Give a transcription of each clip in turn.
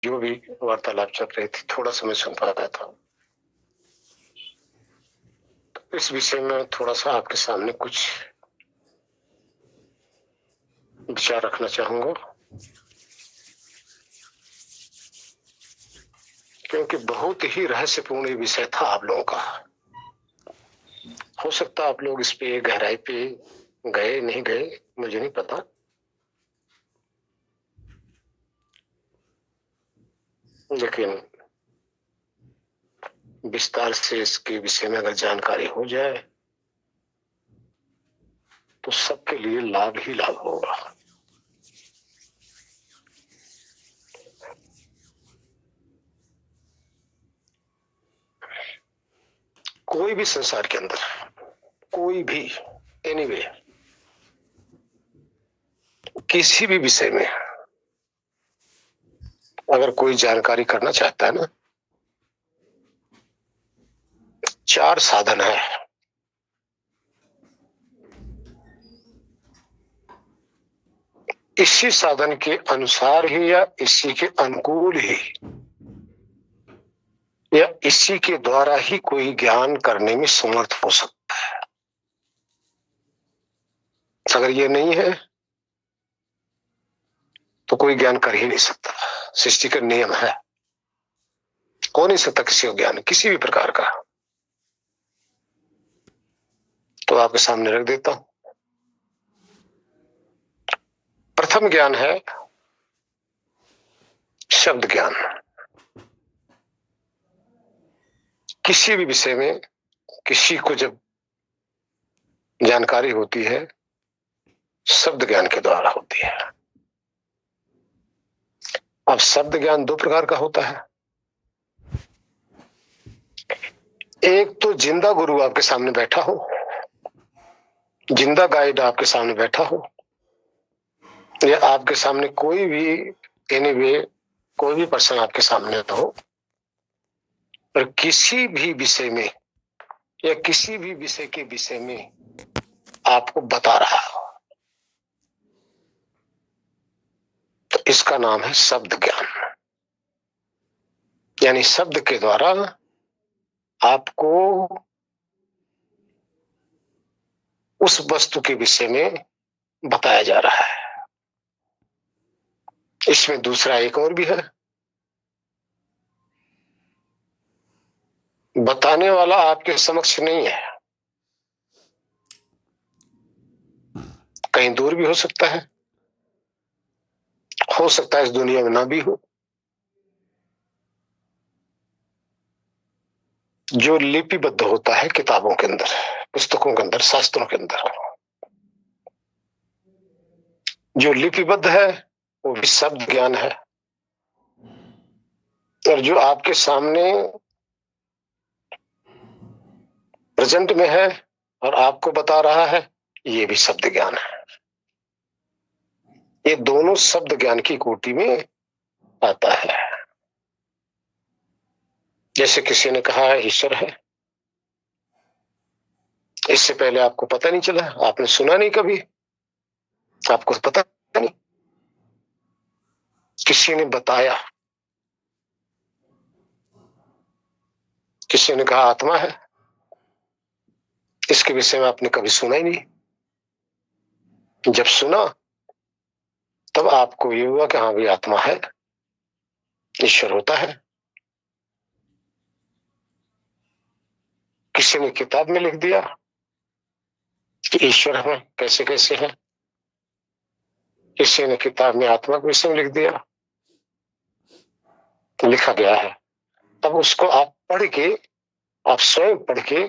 जो भी वार्तालाप चल रही थी थोड़ा समय सुन पाया था। तो इस विषय में थोड़ा सा आपके सामने कुछ विचार रखना चाहूंगा, क्योंकि बहुत ही रहस्यपूर्ण ये विषय था आप लोगों का। हो सकता आप लोग इस पे गहराई पे गए नहीं गए मुझे नहीं पता, लेकिन विस्तार से इसके विषय में अगर जानकारी हो जाए तो सबके लिए लाभ ही लाभ होगा। कोई भी संसार के अंदर कोई भी एनीवे किसी भी विषय में अगर कोई जानकारी करना चाहता है ना, 4 साधन है। इसी साधन के अनुसार ही या इसी के अनुकूल ही या इसी के द्वारा ही कोई ज्ञान करने में समर्थ हो सकता है। अगर ये नहीं है तो कोई ज्ञान कर ही नहीं सकता। सृष्टि का नियम है, हो नहीं सकता किसी को ज्ञान किसी भी प्रकार का। तो आपके सामने रख देता हूं। प्रथम ज्ञान है शब्द ज्ञान। किसी भी विषय में किसी को जब जानकारी होती है शब्द ज्ञान के द्वारा होती है। अब शब्द ज्ञान 2 प्रकार का होता है। एक तो जिंदा गुरु आपके सामने बैठा हो, जिंदा गाइड आपके सामने बैठा हो, या आपके सामने कोई भी एनीवे कोई भी पर्सन आपके सामने हो और किसी भी विषय में या किसी भी विषय के विषय में आपको बता रहा हो, तो इसका नाम है शब्द ज्ञान। यानी शब्द के द्वारा आपको उस वस्तु के विषय में बताया जा रहा है। इसमें दूसरा एक और भी है, बताने वाला आपके समक्ष नहीं है, कहीं दूर भी हो सकता है इस दुनिया में ना भी हो। जो लिपिबद्ध होता है किताबों के अंदर, पुस्तकों के अंदर, शास्त्रों के अंदर, जो लिपिबद्ध है वो भी शब्द ज्ञान है। और जो आपके सामने प्रेजेंट में है और आपको बता रहा है ये भी शब्द ज्ञान है। ये दोनों शब्द ज्ञान की कोटि में आता है। जैसे किसी ने कहा ईश्वर है, इससे पहले आपको पता नहीं चला, आपने सुना नहीं कभी, आपको पता नहीं, किसी ने बताया, किसी ने कहा आत्मा है, इसके विषय में आपने कभी सुना ही नहीं। जब सुना तब आपको ये हुआ कि हाँ भाई आत्मा है, ईश्वर होता है। किसी ने किताब में लिख दिया कि ईश्वर है, कैसे कैसे है। किसी ने किताब में आत्मा के विषय में लिख दिया, तो लिखा गया है। तब उसको आप पढ़ के, आप स्वयं पढ़ के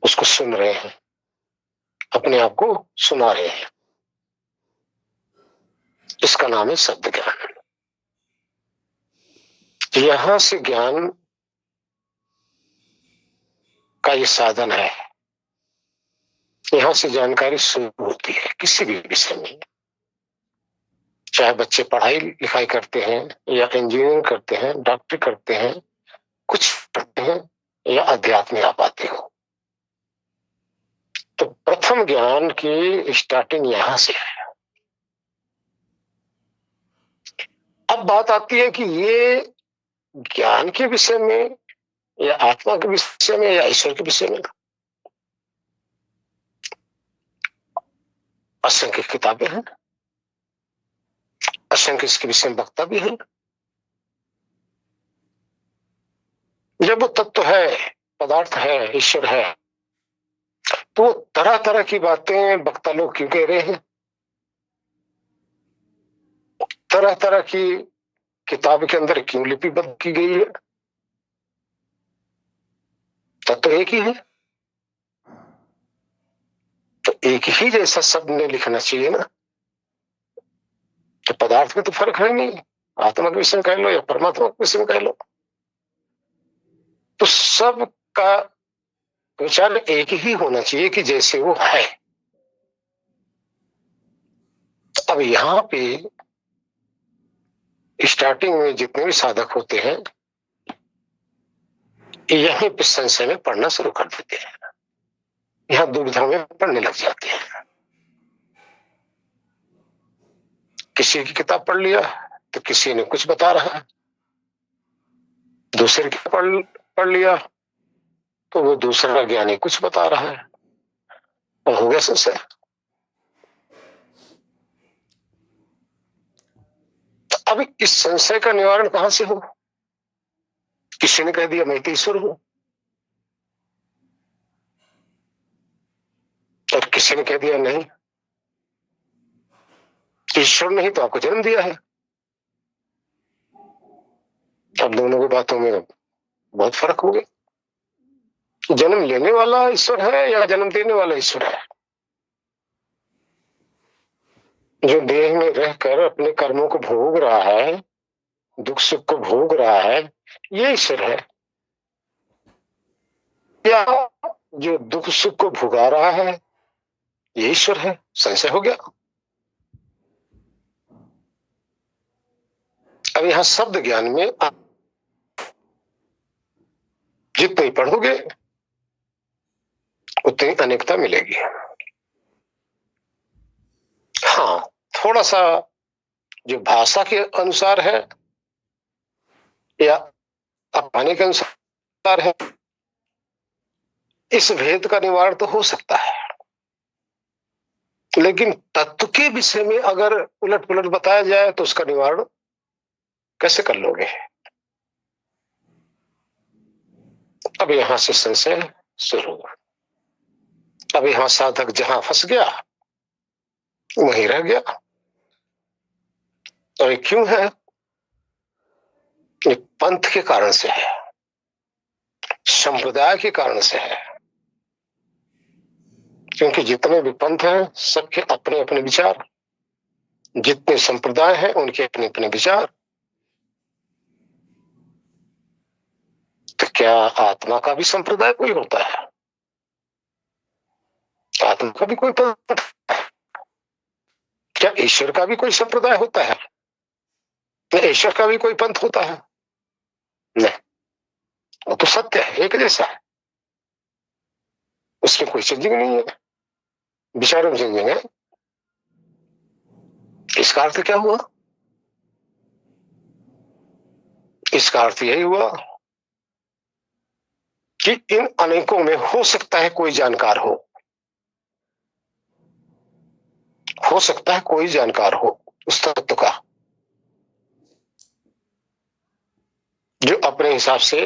उसको सुन रहे हैं, अपने आप को सुना रहे हैं। इसका नाम है शब्द ज्ञान। यहां से ज्ञान का ये साधन है, यहां से जानकारी शुरू होती है किसी भी विषय में। चाहे बच्चे पढ़ाई लिखाई करते हैं या इंजीनियरिंग करते हैं, डॉक्टरी करते हैं, कुछ करते हैं या अध्यात्म में आप आते हो, तो प्रथम ज्ञान की स्टार्टिंग यहां से है। अब बात आती है कि ये ज्ञान के विषय में या आत्मा के विषय में या ईश्वर के विषय में। असंख्य किताबें हैं, असंख्य इसके विषय में वक्तव्य है। जब वो तत्व है, पदार्थ है, ईश्वर है, तो तरह तरह की बातें वक्ता लोग क्यों कह रहे हैं? तरह तरह की किताब के अंदर क्यों लिपिबद्ध की गई है? तत्व एक ही है, तो एक ही जैसा शब्द ने लिखना चाहिए ना। तो पदार्थ में तो फर्क है नहीं, आत्मा के विषय में कह लो या परमात्मा के विषय में कह लो, तो सब का विचार एक ही होना चाहिए कि जैसे वो है। अब यहां पे स्टार्टिंग में जितने भी साधक होते हैं यहीं पे संशय में पढ़ना शुरू कर देते हैं, यहां दुविधा में पढ़ने लग जाते हैं। किसी की किताब पढ़ लिया तो किसी ने कुछ बता रहा है, दूसरे की पढ़ लिया तो वो दूसरा ज्ञानी कुछ बता रहा है, और हो गया संशय। तो अब इस संशय का निवारण कहां से हो? किसी ने कह दिया मैं तो ईश्वर हूं, और किसी ने कह दिया नहीं, ईश्वर ने ही तो आपको जन्म दिया है। अब दोनों की बातों में बहुत फर्क हो गया। जन्म लेने वाला ईश्वर है या जन्म देने वाला ईश्वर है? जो देह में रहकर अपने कर्मों को भोग रहा है, दुख सुख को भोग रहा है, ये ईश्वर है, या जो दुख सुख को भुगा रहा है ये ईश्वर है? संशय हो गया। अब यहां शब्द ज्ञान में जितने ही पढ़ोगे उतनी अनेकता मिलेगी। हाँ, थोड़ा सा जो भाषा के अनुसार है या अपने के अनुसार है, इस भेद का निवारण तो हो सकता है, लेकिन तत्व के विषय में अगर उलट पुलट बताया जाए तो उसका निवारण कैसे कर लोगे? अब यहां से संशय शुरू। अब यहां साधक जहां फंस गया वहीं रह गया। और ये क्यों है? ये पंथ के कारण से है, संप्रदाय के कारण से है। क्योंकि जितने भी पंथ हैं सबके अपने अपने विचार, जितने संप्रदाय हैं उनके अपने अपने विचार। तो क्या आत्मा का भी संप्रदाय कोई होता है? आत्मा का भी कोई पंथ? क्या ईश्वर का भी कोई संप्रदाय होता है? क्या ईश्वर का भी कोई पंथ होता है? नहीं, वो तो सत्य है, एक जैसा है, उसमें कोई चेंजिंग नहीं है, विचारों में चेंजिंग है। इसका अर्थ क्या हुआ? इसका अर्थ यही हुआ कि इन अनेकों में हो सकता है कोई जानकार हो सकता है कोई जानकार हो उस तत्व का, जो अपने हिसाब से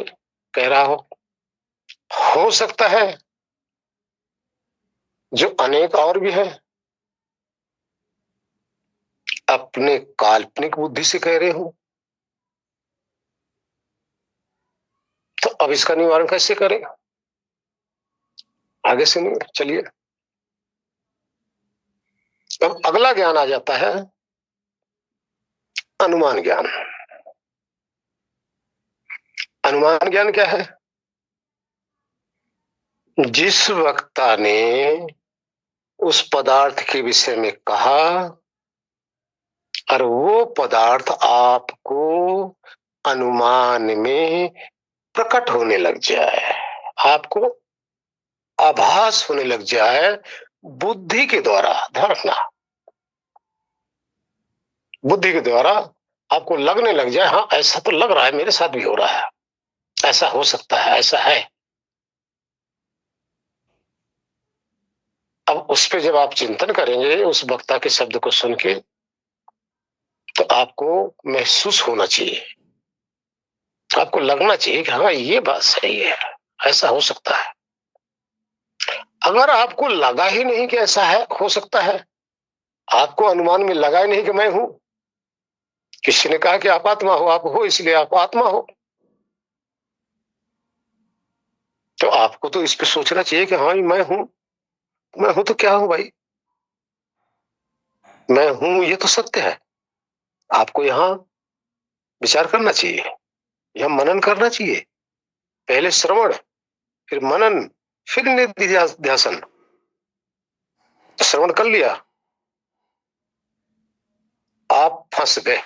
कह रहा हो सकता है जो अनेक और भी है अपने काल्पनिक बुद्धि से कह रहे हो। तो अब इसका निवारण कैसे करें? आगे से नहीं, चलिए अब अगला ज्ञान आ जाता है, अनुमान ज्ञान। अनुमान ज्ञान क्या है? जिस वक्ता ने उस पदार्थ के विषय में कहा और वो पदार्थ आपको अनुमान में प्रकट होने लग जाए, आपको आभास होने लग जाए बुद्धि के द्वारा। ध्यान रखना, बुद्धि के द्वारा आपको लगने लग जाए, हाँ ऐसा तो लग रहा है, मेरे साथ भी हो रहा है, ऐसा हो सकता है, ऐसा है। अब उस पे जब आप चिंतन करेंगे, उस वक्ता के शब्द को सुन के, तो आपको महसूस होना चाहिए, आपको लगना चाहिए कि हाँ ये बात सही है, ऐसा हो सकता है। अगर आपको लगा ही नहीं कि ऐसा है, हो सकता है, आपको अनुमान में लगा ही नहीं कि मैं हूं, किसी ने कहा कि आप आत्मा हो, आप हो इसलिए आप आत्मा हो, तो आपको तो इस पे सोचना चाहिए कि हाँ मैं हूं, मैं हूं तो क्या हूं भाई, मैं हूं ये तो सत्य है। आपको यहाँ विचार करना चाहिए, यह मनन करना चाहिए, पहले श्रवण, फिर मनन, फिर निधिध्यासन। श्रवण कर लिया, आप फंस गए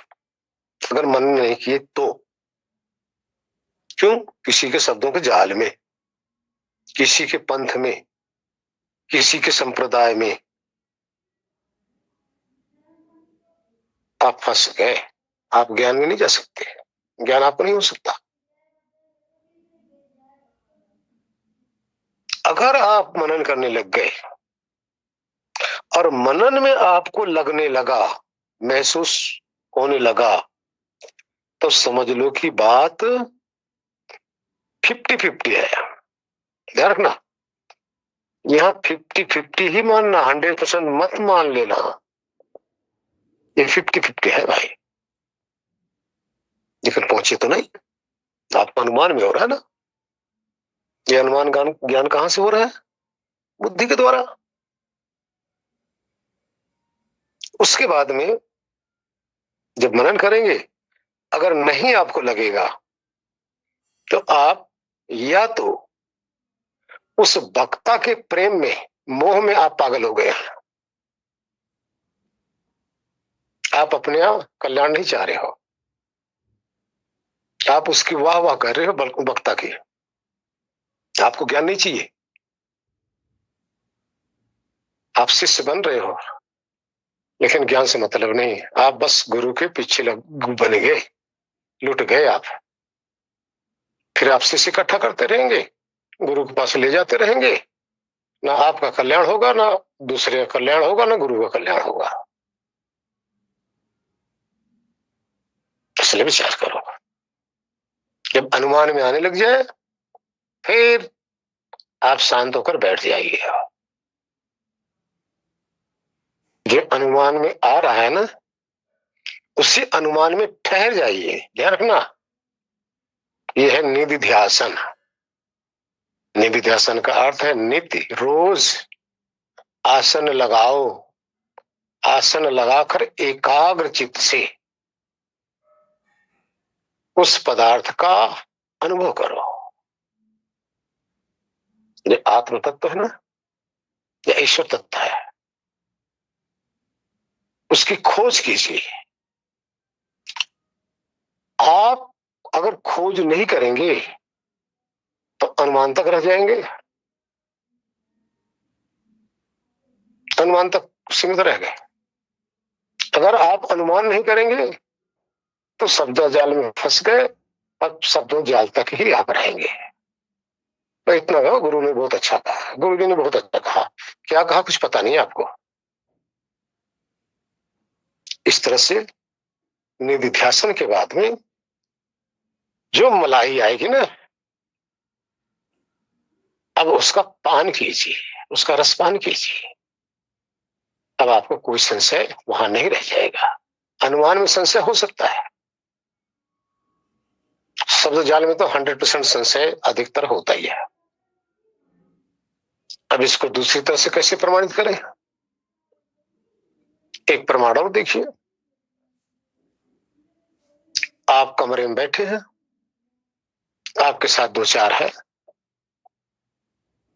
अगर मनन नहीं किए तो। क्यों? किसी के शब्दों के जाल में, किसी के पंथ में, किसी के संप्रदाय में आप फंस गए, आप ज्ञान में नहीं जा सकते, ज्ञान आपको नहीं हो सकता। अगर आप मनन करने लग गए और मनन में आपको लगने लगा, महसूस होने लगा, तो समझ लो कि बात 50-50 है। ध्यान रखना, यहाँ 50-50 ही मानना, 100% मत मान लेना, ये 50-50 है भाई। लेकिन पहुंचे तो नहीं, आपका अनुमान में हो रहा है ना। ये अनुमान ज्ञान कहां से हो रहा है? बुद्धि के द्वारा। उसके बाद में जब मनन करेंगे, अगर नहीं आपको लगेगा, तो आप या तो उस वक्ता के प्रेम में, मोह में आप पागल हो गए, आप अपने कल्याण नहीं चाह रहे हो, आप उसकी वाह वाह कर रहे हो वक्ता की, आपको ज्ञान नहीं चाहिए, आप शिष्य बन रहे हो, लेकिन ज्ञान से मतलब नहीं, आप बस गुरु के पीछे बन गए, लुट गए आप। फिर आप शिष्य इकट्ठा करते रहेंगे, गुरु के पास ले जाते रहेंगे, ना आपका कल्याण होगा, ना दूसरे का कल्याण होगा, ना गुरु का कल्याण होगा। इसलिए विचार करो, जब अनुमान में आने लग जाए, फिर आप शांत होकर बैठ जाइए। जो अनुमान में आ रहा है ना, उसी अनुमान में ठहर जाइए। ध्यान रखना, यह है निधिध्यासन। निधिध्यासन का अर्थ है नित्य, रोज आसन लगाओ, आसन लगाकर एकाग्र चित्त से उस पदार्थ का अनुभव करो। ये आत्म तत्व है ना, या ईश्वर तत्व है, उसकी खोज कीजिए। आप अगर खोज नहीं करेंगे तो अनुमान तक रह जाएंगे, अनुमान तक सीमित रह गए। अगर आप अनुमान नहीं करेंगे तो शब्द जाल में फंस गए, अब शब्दों जाल तक ही आप रहेंगे। तो इतना कहो, गुरु ने बहुत अच्छा कहा, गुरु जी ने बहुत अच्छा कहा, क्या कहा कुछ पता नहीं आपको। इस तरह से निधिध्यासन के बाद में जो मलाई आएगी ना, अब उसका पान कीजिए, उसका रसपान कीजिए। अब आपको कोई संशय वहां नहीं रह जाएगा। अनुमान में संशय हो सकता है, शब्द जाल में तो 100% संशय अधिकतर होता ही है। अब इसको दूसरी तरह से कैसे प्रमाणित करें? एक प्रमाण और देखिए। आप कमरे में बैठे हैं, आपके साथ दो चार है,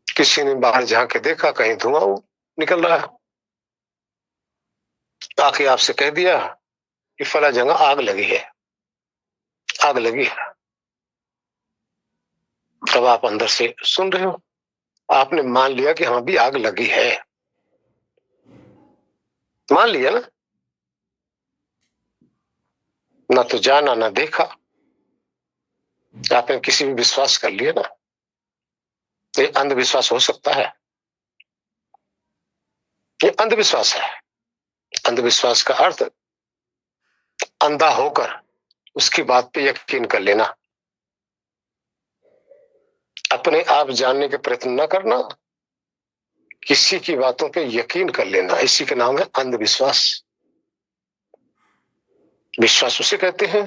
किसी ने बाहर झांक के देखा, कहीं धुआं निकल रहा है, आके आपसे कह दिया कि फला जगह आग लगी है, आग लगी है। तब आप अंदर से सुन रहे हो, आपने मान लिया कि हाँ भी आग लगी है, मान लिया ना। ना तो जाना ना देखा, आपने किसी भी विश्वास कर लिया ना, ये अंधविश्वास हो सकता है? ये अंधविश्वास है। अंधविश्वास का अर्थ अंधा होकर उसकी बात पे यकीन कर लेना, अपने आप जानने के प्रयत्न न करना, किसी की बातों पे यकीन कर लेना, इसी का नाम है अंधविश्वास। विश्वास उसे कहते हैं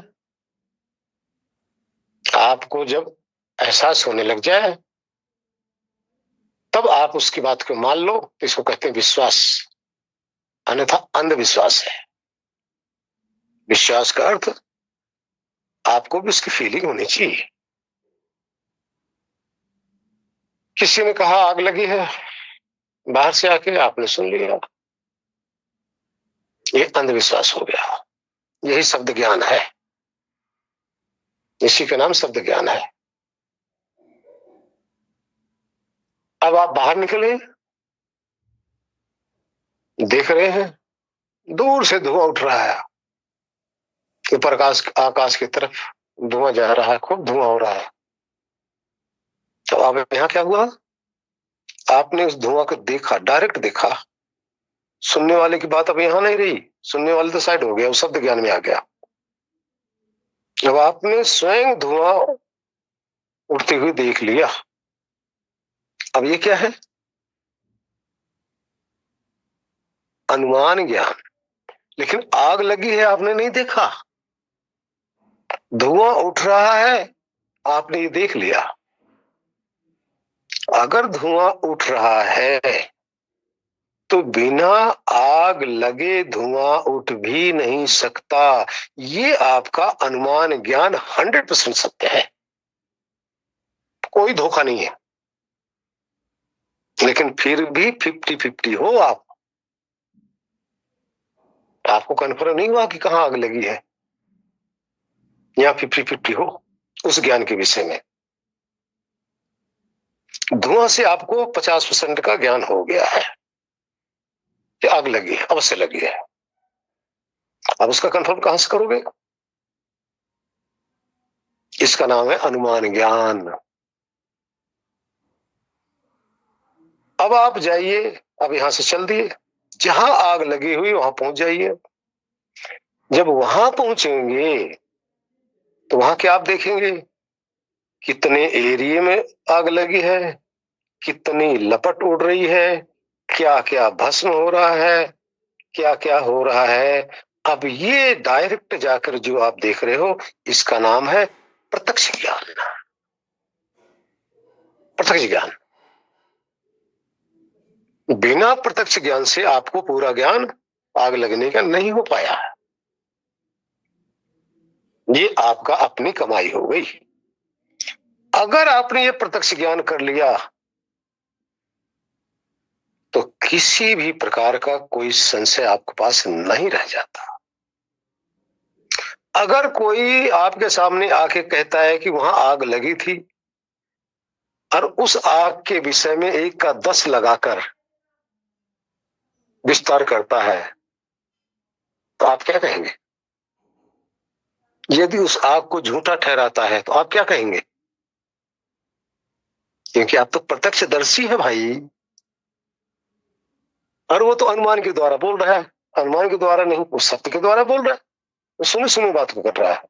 आपको जब एहसास होने लग जाए तब आप उसकी बात को मान लो, तो इसको कहते हैं विश्वास, अन्यथा अंधविश्वास है। विश्वास का अर्थ आपको भी उसकी फीलिंग होनी चाहिए। किसी ने कहा आग लगी है, बाहर से आके आपने सुन लिया, ये अंधविश्वास हो गया। यही शब्द ज्ञान है, इसी का नाम शब्द ज्ञान है। अब आप बाहर निकले, देख रहे हैं दूर से धुआं उठ रहा है, ऊपर आकाश की तरफ धुआं जा रहा है, खूब धुआं हो रहा है। तो अब यहां क्या हुआ? आपने उस धुआं को देखा, डायरेक्ट देखा। सुनने वाले की बात अब यहां नहीं रही, सुनने वाले तो साइड हो गया, वो शब्द ज्ञान में आ गया। जब आपने स्वयं धुआं उड़ते हुए देख लिया, अब ये क्या है? अनुमान ज्ञान। लेकिन आग लगी है आपने नहीं देखा, धुआं उठ रहा है आपने ये देख लिया। अगर धुआं उठ रहा है तो बिना आग लगे धुआं उठ भी नहीं सकता। ये आपका अनुमान ज्ञान 100% सत्य है, कोई धोखा नहीं है। लेकिन फिर भी 50-50 हो आपको कन्फर्म नहीं हुआ कि कहां आग लगी है, या 50-50 हो उस ज्ञान के विषय में। धुआं से आपको 50% का ज्ञान हो गया है कि आग लगी है, अवश्य लगी है। अब उसका कंफर्म कहां से करोगे? इसका नाम है अनुमान ज्ञान। अब आप जाइए, अब यहां से चल दिए, जहां आग लगी हुई वहां पहुंच जाइए। जब वहां पहुंचेंगे तो वहां क्या आप देखेंगे? कितने एरिया में आग लगी है, कितनी लपट उड़ रही है, क्या क्या भस्म हो रहा है, क्या क्या हो रहा है। अब ये डायरेक्ट जाकर जो आप देख रहे हो, इसका नाम है प्रत्यक्ष ज्ञान। प्रत्यक्ष ज्ञान। बिना प्रत्यक्ष ज्ञान से आपको पूरा ज्ञान आग लगने का नहीं हो पाया। ये आपका अपनी कमाई हो गई। अगर आपने ये प्रत्यक्ष ज्ञान कर लिया तो किसी भी प्रकार का कोई संशय आपके पास नहीं रह जाता। अगर कोई आपके सामने आके कहता है कि वहां आग लगी थी और उस आग के विषय में 1 का 10 लगाकर विस्तार करता है, तो आप क्या कहेंगे? यदि उस आग को झूठा ठहराता है तो आप क्या कहेंगे? क्योंकि आप तो प्रत्यक्षदर्शी है भाई, और वो तो अनुमान के द्वारा बोल रहा है। अनुमान के द्वारा नहीं, वो सत्य के द्वारा बोल रहा है, वो सुनी सुनी बात को कर रहा है,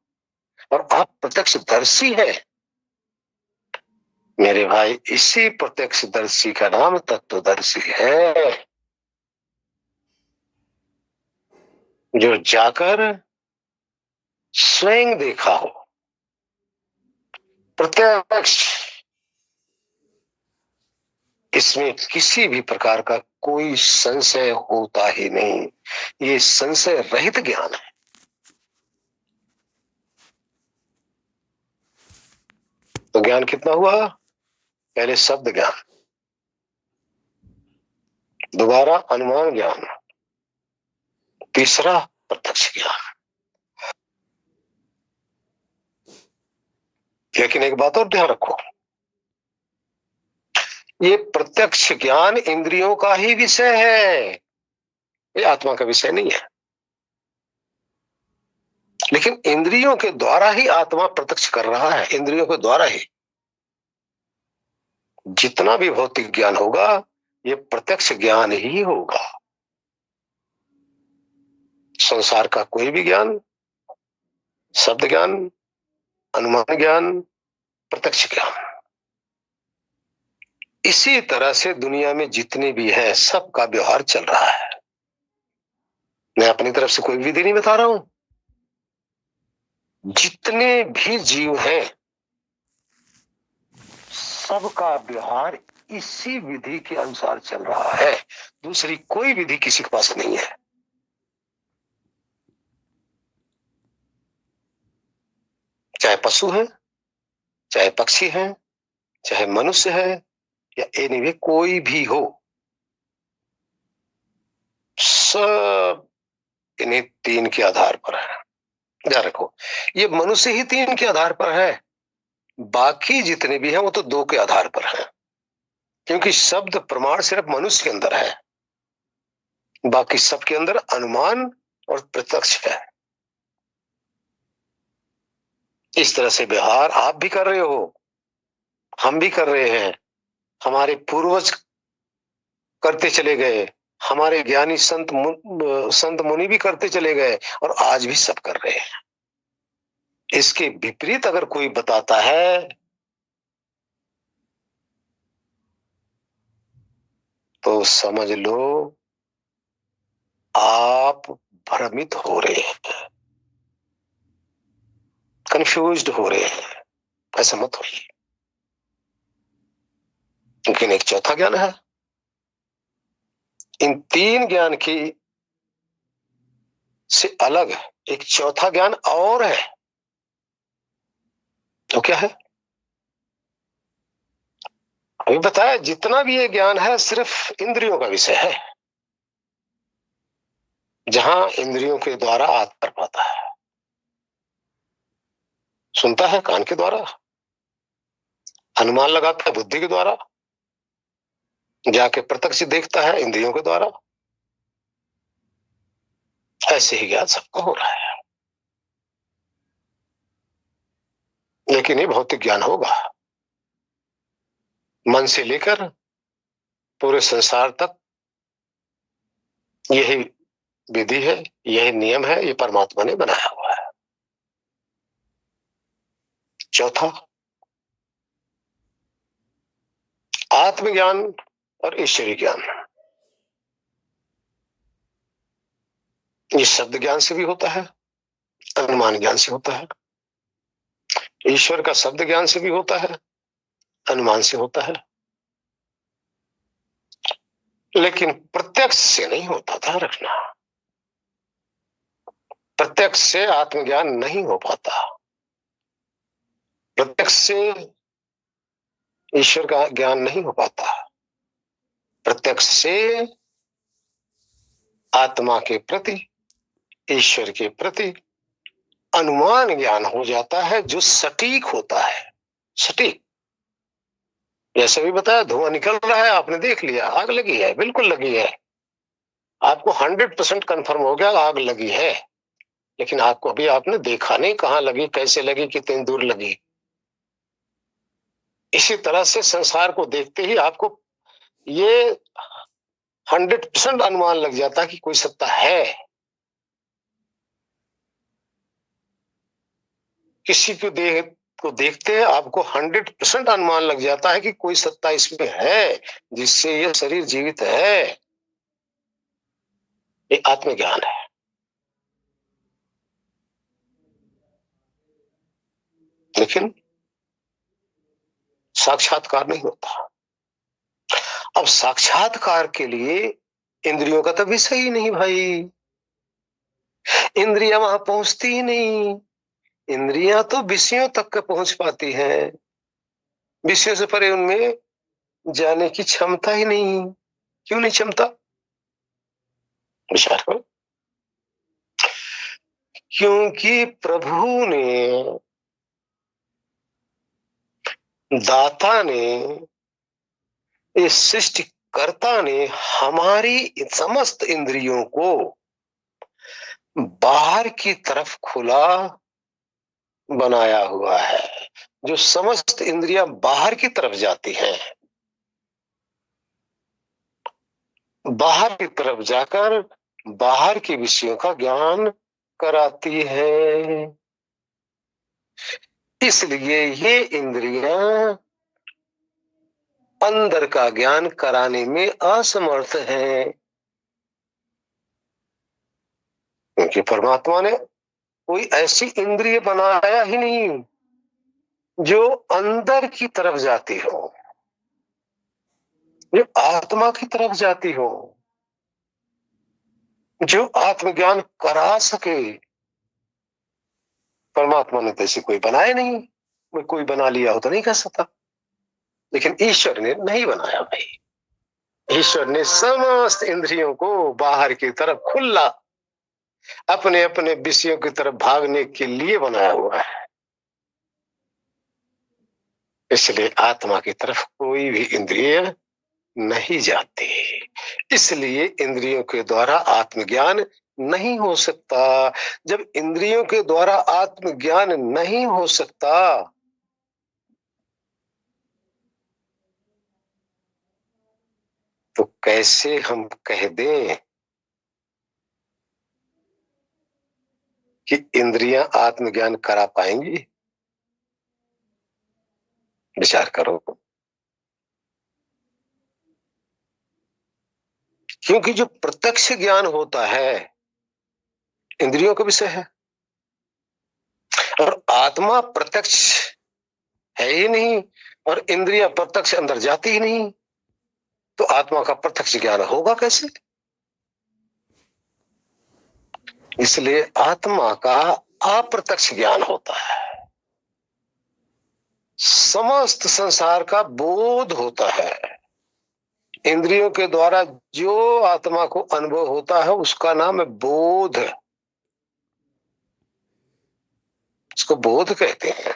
और आप प्रत्यक्षदर्शी है। मेरे भाई, इसी प्रत्यक्षदर्शी का नाम तत्वदर्शी है, जो जाकर स्वयं देखा हो। प्रत्यक्ष, इसमें किसी भी प्रकार का कोई संशय होता ही नहीं। ये संशय रहित ज्ञान है। तो ज्ञान कितना हुआ? पहले शब्द ज्ञान, दोबारा अनुमान ज्ञान, तीसरा प्रत्यक्ष ज्ञान। लेकिन एक बात और ध्यान रखो, ये प्रत्यक्ष ज्ञान इंद्रियों का ही विषय है, ये आत्मा का विषय नहीं है। लेकिन इंद्रियों के द्वारा ही आत्मा प्रत्यक्ष कर रहा है, इंद्रियों के द्वारा ही। जितना भी भौतिक ज्ञान होगा ये प्रत्यक्ष ज्ञान ही होगा। संसार का कोई भी ज्ञान, शब्द ज्ञान, अनुमान ज्ञान, प्रत्यक्ष ज्ञान। इसी तरह से दुनिया में जितने भी है सबका व्यवहार चल रहा है। मैं अपनी तरफ से कोई विधि नहीं बता रहा हूं। जितने भी जीव हैं सबका व्यवहार इसी विधि के अनुसार चल रहा है। दूसरी कोई विधि किसी के पास नहीं है। चाहे पशु है, चाहे पक्षी है, चाहे मनुष्य है, या एनीवे कोई भी हो, सब इन्हीं तीन के आधार पर है। ध्यान रखो, ये मनुष्य ही तीन के आधार पर है, बाकी जितने भी हैं वो तो दो के आधार पर है। क्योंकि शब्द प्रमाण सिर्फ मनुष्य के अंदर है, बाकी सबके अंदर अनुमान और प्रत्यक्ष है। इस तरह से व्यवहार आप भी कर रहे हो, हम भी कर रहे हैं, हमारे पूर्वज करते चले गए, हमारे ज्ञानी संत मुनि भी करते चले गए, और आज भी सब कर रहे हैं। इसके विपरीत अगर कोई बताता है तो समझ लो आप भ्रमित हो रहे हैं, कंफ्यूज्ड हो रहे हैं। ऐसा मत होइए। लेकिन एक चौथा ज्ञान है। इन तीन ज्ञान की से अलग एक चौथा ज्ञान और है। तो क्या है? अभी बताया, जितना भी ये ज्ञान है सिर्फ इंद्रियों का विषय है, जहां इंद्रियों के द्वारा आत्मा कर पाता है। सुनता है कान के द्वारा, अनुमान लगाता है बुद्धि के द्वारा, जाके प्रत्यक्ष देखता है इंद्रियों के द्वारा। ऐसे ही ज्ञान सबको हो रहा है। लेकिन ये भौतिक ज्ञान होगा, मन से लेकर पूरे संसार तक यही विधि है, यही नियम है, ये परमात्मा ने बनाया हुआ है। चौथा, आत्मज्ञान और ईश्वरीय ज्ञान। ये शब्द ज्ञान से भी होता है, अनुमान ज्ञान से होता है। ईश्वर का शब्द ज्ञान से भी होता है, अनुमान से होता है, लेकिन प्रत्यक्ष से नहीं होता। ध्यान रखना, प्रत्यक्ष से आत्मज्ञान नहीं हो पाता। प्रत्यक्ष से ईश्वर का ज्ञान नहीं हो पाता। प्रत्यक्ष से आत्मा के प्रति, ईश्वर के प्रति अनुमान ज्ञान हो जाता है, जो सटीक होता है। सटीक, जैसे भी बताया, धुआं निकल रहा है, आपने देख लिया, आग लगी है, बिल्कुल लगी है, आपको 100% कंफर्म हो गया आग लगी है। लेकिन आपको अभी आपने देखा नहीं कहां लगी, कैसे लगी, कितनी दूर लगी। इसी तरह से संसार को देखते ही आपको ये 100% अनुमान लग जाता है कि कोई सत्ता है। किसी को देखते हैं आपको 100% अनुमान लग जाता है कि कोई सत्ता इसमें है जिससे यह शरीर जीवित है। ये आत्मज्ञान है। लेकिन साक्षात्कार नहीं होता। अब साक्षात्कार के लिए इंद्रियों का तो विषय ही नहीं भाई, इंद्रियां वहां पहुंचती ही नहीं। इंद्रियां तो विषयों तक के पहुंच पाती हैं, विषयों से परे उनमें जाने की क्षमता ही नहीं। क्यों नहीं क्षमता? विचार करो। क्योंकि प्रभु ने, दाता ने, इस सृष्टिकर्ता ने हमारी समस्त इंद्रियों को बाहर की तरफ खुला बनाया हुआ है। जो समस्त इंद्रियां बाहर की तरफ जाती हैं, बाहर की तरफ जाकर बाहर के विषयों का ज्ञान कराती है। इसलिए ये इंद्रियां अंदर का ज्ञान कराने में असमर्थ हैं, क्योंकि परमात्मा ने कोई ऐसी इंद्रिय बनाया ही नहीं जो अंदर की तरफ जाती हो, जो आत्मा की तरफ जाती हो, जो आत्मज्ञान करा सके। परमात्मा ने तो ऐसी कोई बनाया नहीं। कोई बना लिया हो तो नहीं कह सकता, लेकिन ईश्वर ने नहीं बनाया भाई। ईश्वर ने समस्त इंद्रियों को बाहर की तरफ खुला अपने अपने विषयों की तरफ भागने के लिए बनाया हुआ है। इसलिए आत्मा की तरफ कोई भी इंद्रिय नहीं जाती। इसलिए इंद्रियों के द्वारा आत्मज्ञान नहीं हो सकता। जब इंद्रियों के द्वारा आत्मज्ञान नहीं हो सकता, तो कैसे हम कह दें कि इंद्रियां आत्मज्ञान करा पाएंगी? विचार करो। क्योंकि जो प्रत्यक्ष ज्ञान होता है इंद्रियों का विषय है, और आत्मा प्रत्यक्ष है ही नहीं, और इंद्रियां प्रत्यक्ष अंदर जाती ही नहीं, तो आत्मा का प्रत्यक्ष ज्ञान होगा कैसे? इसलिए आत्मा का अप्रत्यक्ष ज्ञान होता है। समस्त संसार का बोध होता है। इंद्रियों के द्वारा जो आत्मा को अनुभव होता है उसका नाम है बोध। उसको बोध कहते हैं।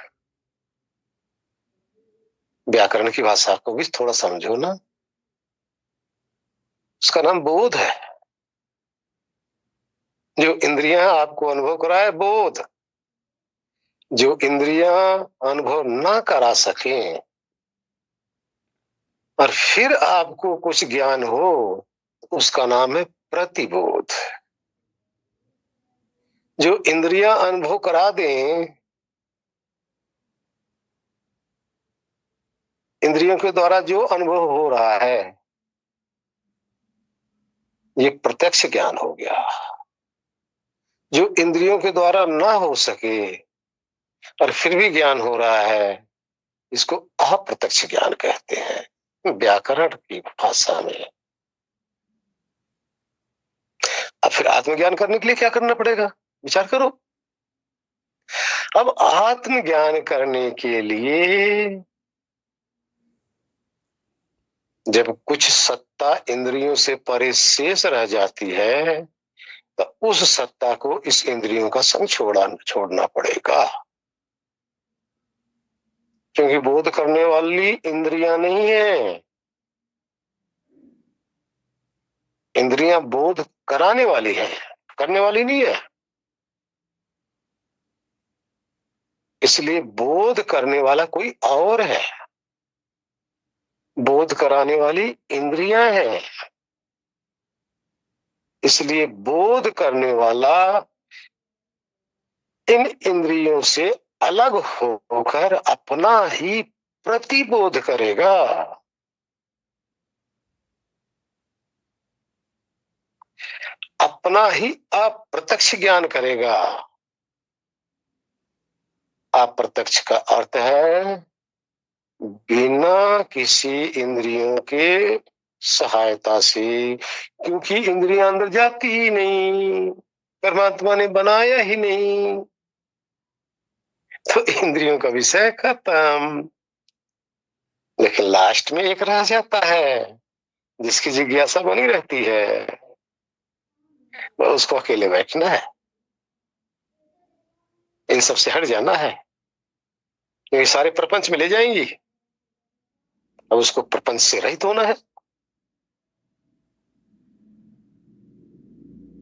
व्याकरण की भाषा को भी थोड़ा समझो ना, उसका नाम बोध है। जो इंद्रियां आपको अनुभव कराए बोध, जो इंद्रियां अनुभव ना करा सकें और फिर आपको कुछ ज्ञान हो, उसका नाम है प्रतिबोध। जो इंद्रियां अनुभव करा दें, इंद्रियों के द्वारा जो अनुभव हो रहा है, ये प्रत्यक्ष ज्ञान हो गया। जो इंद्रियों के द्वारा ना हो सके और फिर भी ज्ञान हो रहा है, इसको अप्रत्यक्ष ज्ञान कहते हैं व्याकरण की भाषा में। अब फिर आत्मज्ञान करने के लिए क्या करना पड़ेगा? विचार करो। अब आत्मज्ञान करने के लिए जब कुछ सत्ता इंद्रियों से परे शेष रह जाती है, तो उस सत्ता को इस इंद्रियों का संग छोड़ना पड़ेगा। क्योंकि बोध करने वाली इंद्रियां नहीं है, इंद्रियां बोध कराने वाली है, करने वाली नहीं है। इसलिए बोध करने वाला कोई और है, बोध कराने वाली इंद्रियां हैं। इसलिए बोध करने वाला इन इंद्रियों से अलग होकर अपना ही प्रतिबोध करेगा। अपना ही अप्रत्यक्ष ज्ञान करेगा। अप्रत्यक्ष का अर्थ है बिना किसी इंद्रियों के सहायता से, क्योंकि इंद्रियां अंदर जाती ही नहीं, परमात्मा ने बनाया ही नहीं, तो इंद्रियों का विषय खत्म। लेकिन लास्ट में एक रह जाता है जिसकी जिज्ञासा बनी रहती है, वह उसको अकेले बैठना है, इन सब से हट जाना है। ये सारे प्रपंच में ले जाएंगी, अब उसको प्रपंच से रहित होना है।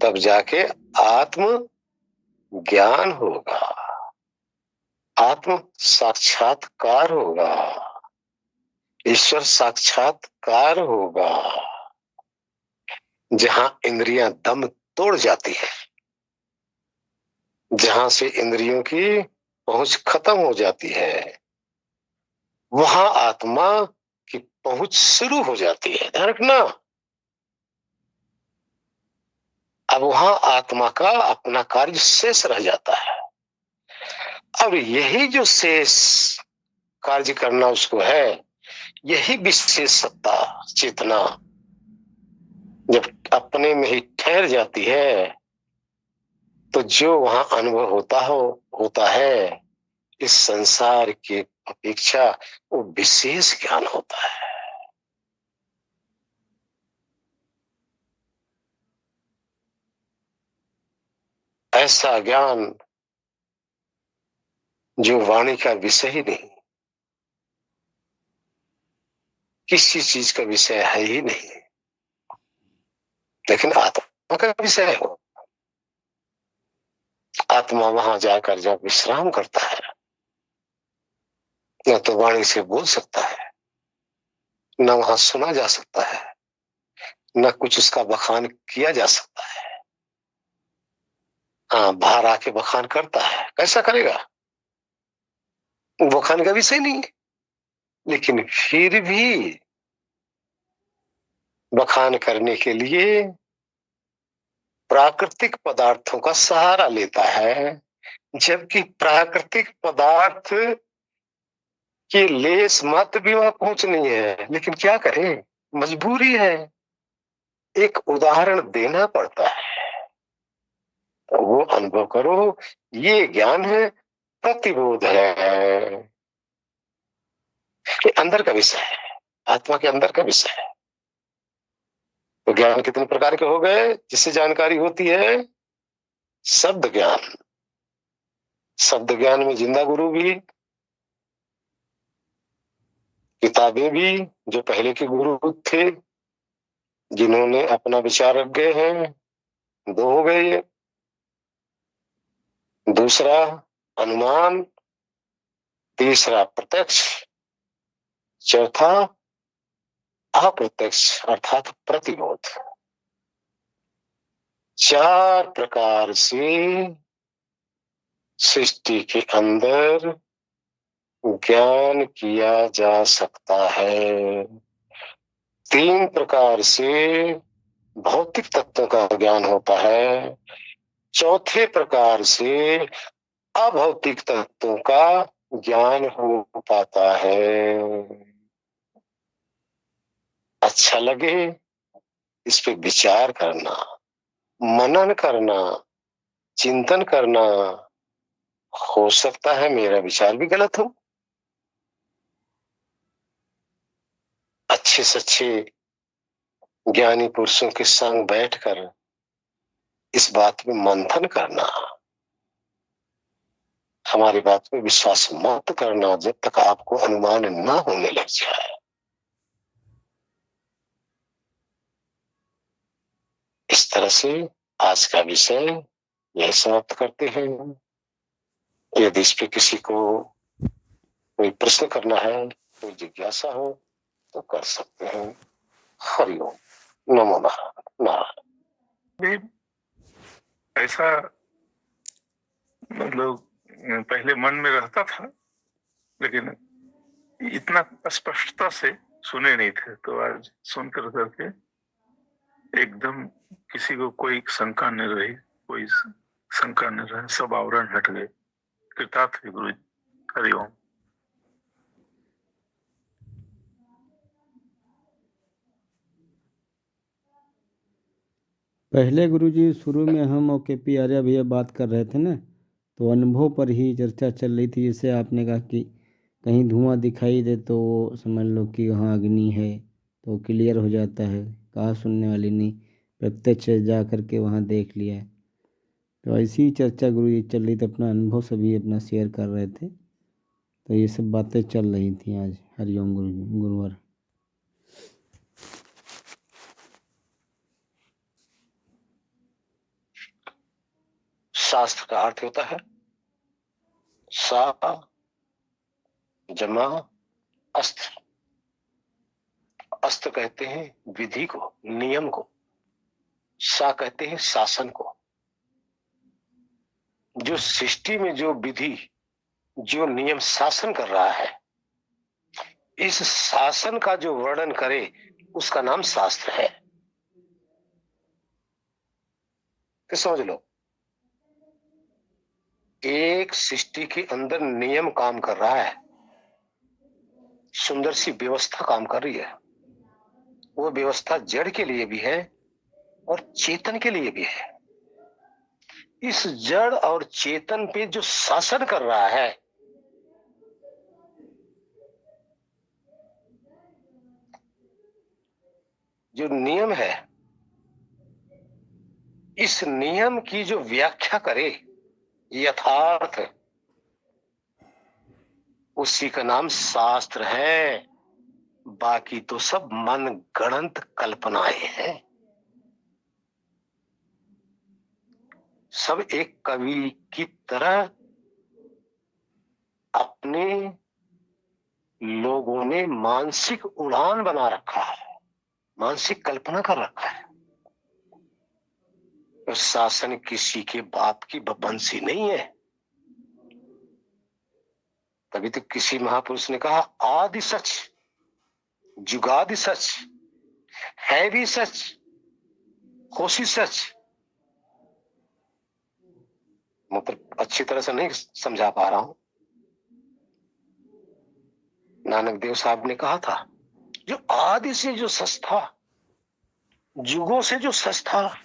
तब जाके आत्म ज्ञान होगा, आत्म साक्षात्कार होगा, ईश्वर साक्षात्कार होगा। जहां इंद्रियां दम तोड़ जाती है, जहां से इंद्रियों की पहुंच खत्म हो जाती है, वहां आत्मा की पहुंच शुरू हो जाती है। ध्यान रखना, अब वहां आत्मा का अपना कार्य शेष रह जाता है। अब यही जो शेष कार्य करना उसको है, यही विशेष सत्ता चेतना जब अपने में ही ठहर जाती है, तो जो वहां अनुभव होता है, इस संसार की अपेक्षा वो विशेष ज्ञान होता है। ऐसा ज्ञान जो वाणी का विषय ही नहीं, किसी चीज का विषय है ही नहीं, लेकिन आत्मा का विषय है। आत्मा वहां जाकर जब विश्राम करता है, न तो वाणी से बोल सकता है, न वहां सुना जा सकता है, न कुछ उसका बखान किया जा सकता है। हाँ, बाहर आके बखान करता है, कैसा करेगा, बखान का विषय नहीं है, लेकिन फिर भी बखान करने के लिए प्राकृतिक पदार्थों का सहारा लेता है, जबकि प्राकृतिक पदार्थ की लेस मात्र भी वहां पहुंचनी है, लेकिन क्या करें, मजबूरी है, एक उदाहरण देना पड़ता है। तो वो अनुभव करो, ये ज्ञान है, प्रतिबोध है, ये अंदर का विषय है, आत्मा के अंदर का विषय है। तो ज्ञान कितने प्रकार के हो गए जिससे जानकारी होती है? शब्द ज्ञान, शब्द ज्ञान में जिंदा गुरु भी, किताबें भी, जो पहले के गुरु थे जिन्होंने अपना विचार रख गए हैं, दो हो गए ये। दूसरा अनुमान, तीसरा प्रत्यक्ष, चौथा अप्रत्यक्ष अर्थात प्रतिबोध। चार प्रकार से सृष्टि के अंदर ज्ञान किया जा सकता है। तीन प्रकार से भौतिक तत्वों का ज्ञान होता है, चौथे प्रकार से अभौतिक तत्वों का ज्ञान हो पाता है। अच्छा लगे इस पे विचार करना, मनन करना, चिंतन करना। हो सकता है मेरा विचार भी गलत हो, अच्छे से अच्छे ज्ञानी पुरुषों के संग बैठकर इस बात में मंथन करना, हमारी बात में विश्वास मत करना जब तक आपको अनुमान न होने लग जाए। इस तरह से आज का विषय यह समाप्त करते हैं। यदि इस पे किसी को कोई प्रश्न करना है, कोई जिज्ञासा हो तो कर सकते हैं। हरिओम, नमो नारायण। ऐसा मतलब पहले मन में रहता था, लेकिन इतना स्पष्टता से सुने नहीं थे। तो आज सुनकर करके एकदम किसी को कोई शंका नहीं रही, कोई शंका नहीं रही, सब आवरण हट गए। कृतार्थ गुरु जी, हरिओम। पहले गुरुजी शुरू में हम और के.पी. आर्या भैया बात कर रहे थे ना, तो अनुभव पर ही चर्चा चल रही थी। जैसे आपने कहा कि कहीं धुआं दिखाई दे तो समझ लो कि वहाँ अग्नि है, तो क्लियर हो जाता है। कहा सुनने वाली नहीं, प्रत्यक्ष जा कर के वहाँ देख लिया। तो ऐसी ही चर्चा गुरुजी चल रही थी, अपना अनुभव सभी अपना शेयर कर रहे थे। तो ये सब बातें चल रही थी आज। हरिओम गुरुवर। शास्त्र का अर्थ होता है सा जमा अस्त्र। अस्त्र कहते हैं विधि को, नियम को। सा कहते हैं शासन को। जो सृष्टि में जो विधि, जो नियम शासन कर रहा है, इस शासन का जो वर्णन करे उसका नाम शास्त्र है। तो समझ लो, एक सृष्टि के अंदर नियम काम कर रहा है, सुंदर सी व्यवस्था काम कर रही है। वो व्यवस्था जड़ के लिए भी है और चेतन के लिए भी है। इस जड़ और चेतन पे जो शासन कर रहा है, जो नियम है, इस नियम की जो व्याख्या करे यथार्थ, उसी का नाम शास्त्र है। बाकी तो सब मन गणंत कल्पनाएं हैं। सब एक कवि की तरह अपने लोगों ने मानसिक उड़ान बना रखा है, मानसिक कल्पना कर रखा है। तो शासन किसी के बाप की बंसी नहीं है। तभी तो किसी महापुरुष ने कहा आदि सच, जुगादि सच, है भी सच, होशी सच। मतलब अच्छी तरह से नहीं समझा पा रहा हूं। नानक देव साहब ने कहा था जो आदि से जो सच था, जुगों से जो सच था,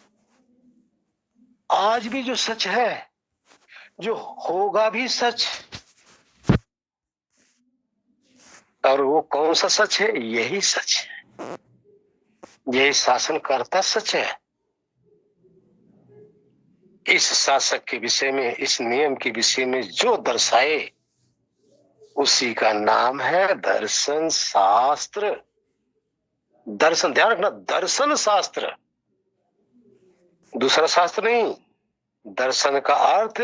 आज भी जो सच है, जो होगा भी सच। और वो कौन सा सच है? यही सच है, यही शासन करता सच है। इस शासक के विषय में, इस नियम के विषय में जो दर्शाए उसी का नाम है दर्शन शास्त्र। दर्शन, ध्यान रखना, दर्शन शास्त्र, दूसरा शास्त्र नहीं। दर्शन का अर्थ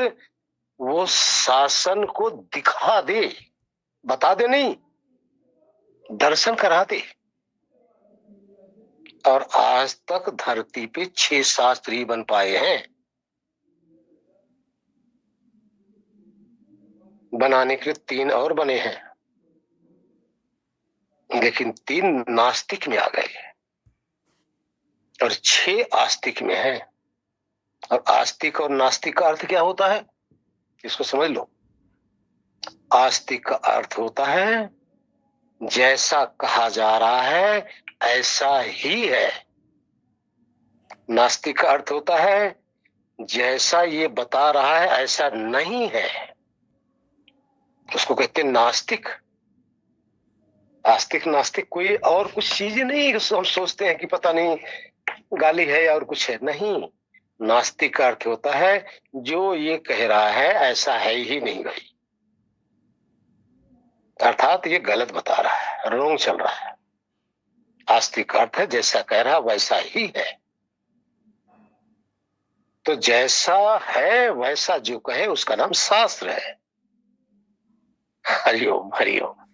वो शासन को दिखा दे, बता दे नहीं, दर्शन करा दे। और आज तक धरती पे 6 शास्त्र ही बन पाए हैं। बनाने के लिए 3 और बने हैं, लेकिन 3 नास्तिक में आ गए और 6 आस्तिक में है। और आस्तिक और नास्तिक का अर्थ क्या होता है, इसको समझ लो। आस्तिक का अर्थ होता है जैसा कहा जा रहा है ऐसा ही है। नास्तिक का अर्थ होता है जैसा ये बता रहा है ऐसा नहीं है, उसको कहते हैं नास्तिक। आस्तिक नास्तिक कोई और कुछ चीज नहीं। हम सोचते हैं कि पता नहीं गाली है और कुछ है, नहीं। नास्तिक का अर्थ होता है जो ये कह रहा है ऐसा है ही नहीं भाई, अर्थात ये गलत बता रहा है, रोंग चल रहा है। आस्तिक का अर्थ है जैसा कह रहा वैसा ही है। तो जैसा है वैसा जो कहे उसका नाम शास्त्र है। हरिओम हरिओम।